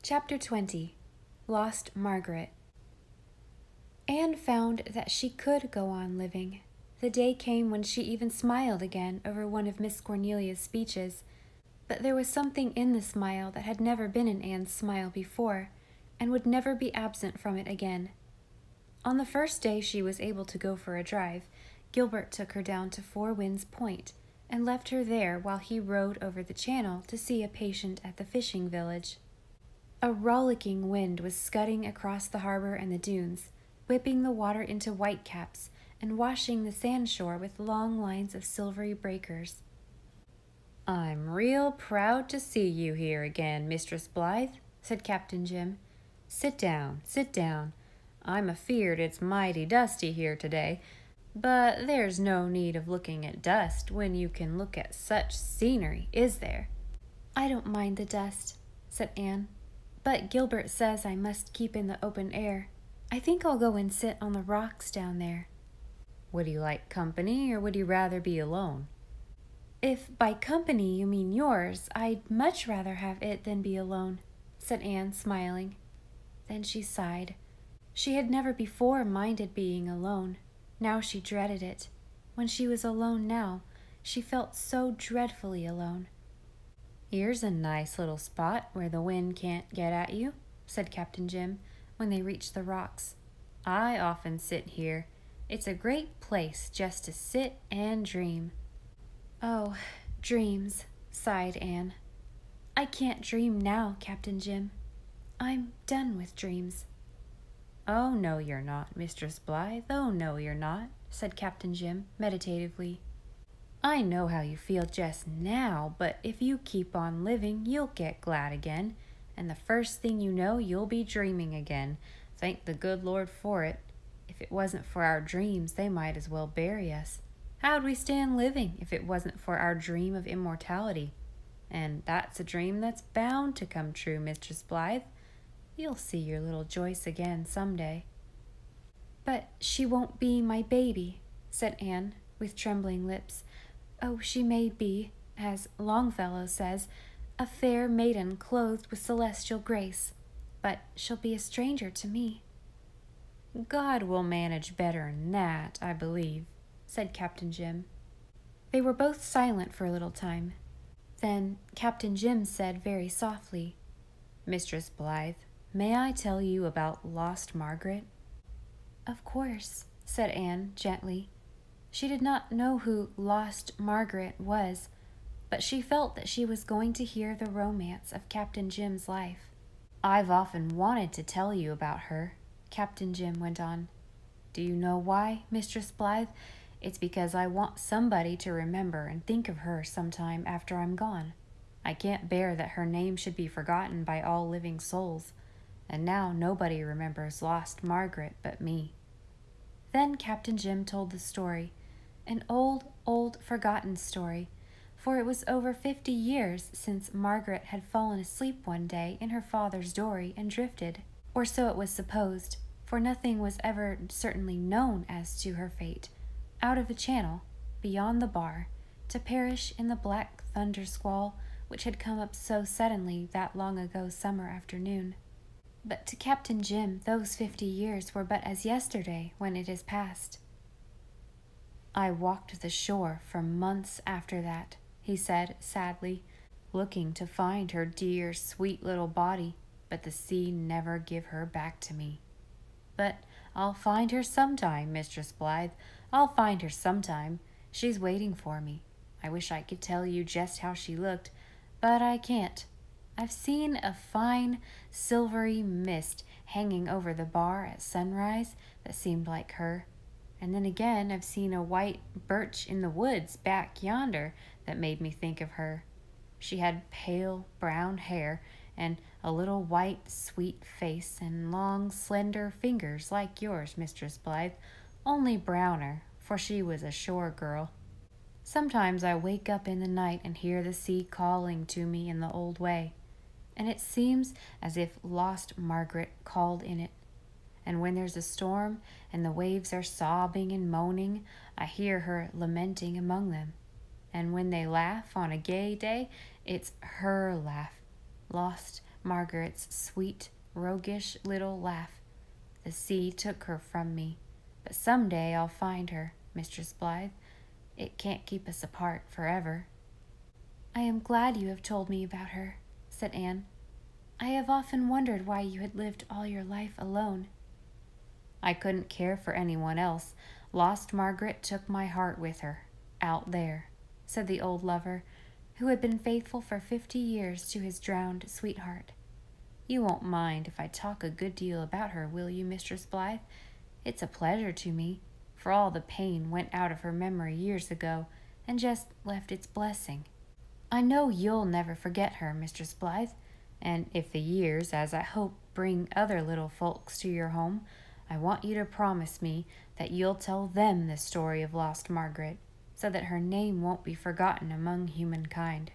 Chapter 20. Lost Margaret. Anne found that she could go on living. The day came when she even smiled again over one of Miss Cornelia's speeches, but there was something in the smile that had never been in Anne's smile before, and would never be absent from it again. On the first day she was able to go for a drive, Gilbert took her down to Four Winds Point, and left her there while he rowed over the channel to see a patient at the fishing village. A rollicking wind was scudding across the harbor and the dunes, whipping the water into whitecaps and washing the sandshore with long lines of silvery breakers. "I'm real proud to see you here again, Mistress Blythe," said Captain Jim. Sit down, sit down. I'm afeard it's mighty dusty here today, but there's no need of looking at dust when you can look at such scenery, is there?" "I don't mind the dust," said Anne, "but Gilbert says I must keep in the open air. I think I'll go and sit on the rocks down there." "Would you like company, or would you rather be alone?" "If by company you mean yours, I'd much rather have it than be alone," said Anne, smiling. Then she sighed. She had never before minded being alone. Now she dreaded it. When she was alone now, she felt so dreadfully alone. "Here's a nice little spot where the wind can't get at you," said Captain Jim, when they reached the rocks. "I often sit here. It's a great place just to sit and dream." "Oh, dreams," sighed Anne. "I can't dream now, Captain Jim. I'm done with dreams." "Oh, no, you're not, Mistress Blythe. Oh, no, you're not," said Captain Jim meditatively. "I know how you feel just now, but if you keep on living, you'll get glad again, and the first thing you know, you'll be dreaming again. Thank the good Lord for it. If it wasn't for our dreams, they might as well bury us. How'd we stand living if it wasn't for our dream of immortality? And that's a dream that's bound to come true, Mistress Blythe. You'll see your little Joyce again some day." "But she won't be my baby," said Anne, with trembling lips. "Oh, she may be, as Longfellow says, a fair maiden clothed with celestial grace, but she'll be a stranger to me." "God will manage better'n that, I believe," said Captain Jim. They were both silent for a little time. Then Captain Jim said very softly, "Mistress Blythe, may I tell you about lost Margaret?" "Of course," said Anne gently. She did not know who Lost Margaret was, but she felt that she was going to hear the romance of Captain Jim's life. "I've often wanted to tell you about her," Captain Jim went on. "Do you know why, Mistress Blythe? It's because I want somebody to remember and think of her sometime after I'm gone. I can't bear that her name should be forgotten by all living souls, and now nobody remembers lost Margaret but me." Then Captain Jim told the story, an old, forgotten story, for it was over 50 years since Margaret had fallen asleep one day in her father's dory and drifted, or so it was supposed, for nothing was ever certainly known as to her fate, out of the channel, beyond the bar, to perish in the black thunder squall which had come up so suddenly that long ago summer afternoon. But to Captain Jim those 50 years were but as yesterday when it is past. "I walked the shore for months after that," he said sadly, "looking to find her dear, sweet little body, but the sea never give her back to me. But I'll find her sometime, Mistress Blythe. I'll find her sometime. She's waiting for me. I wish I could tell you just how she looked, but I can't. I've seen a fine, silvery mist hanging over the bar at sunrise that seemed like her. And then again I've seen a white birch in the woods back yonder that made me think of her. She had pale brown hair and a little white, sweet face and long, slender fingers like yours, Mistress Blythe, only browner, for she was a shore girl. Sometimes I wake up in the night and hear the sea calling to me in the old way, and it seems as if lost Margaret called in it. And when there's a storm and the waves are sobbing and moaning, I hear her lamenting among them. And when they laugh on a gay day, it's her laugh, lost Margaret's sweet, roguish little laugh. "The sea took her from me, but some day I'll find her, Mistress Blythe. It can't keep us apart forever." "I am glad you have told me about her," said Anne. "I have often wondered why you had lived all your life alone." "I couldn't care for anyone else. Lost Margaret took my heart with her, out there," said the old lover, who had been faithful for 50 years to his drowned sweetheart. "You won't mind if I talk a good deal about her, will you, Mistress Blythe? It's a pleasure to me, for all the pain went out of her memory years ago and just left its blessing. I know you'll never forget her, Mistress Blythe, and if the years, as I hope, bring other little folks to your home, I want you to promise me that you'll tell them the story of lost Margaret, so that her name won't be forgotten among humankind."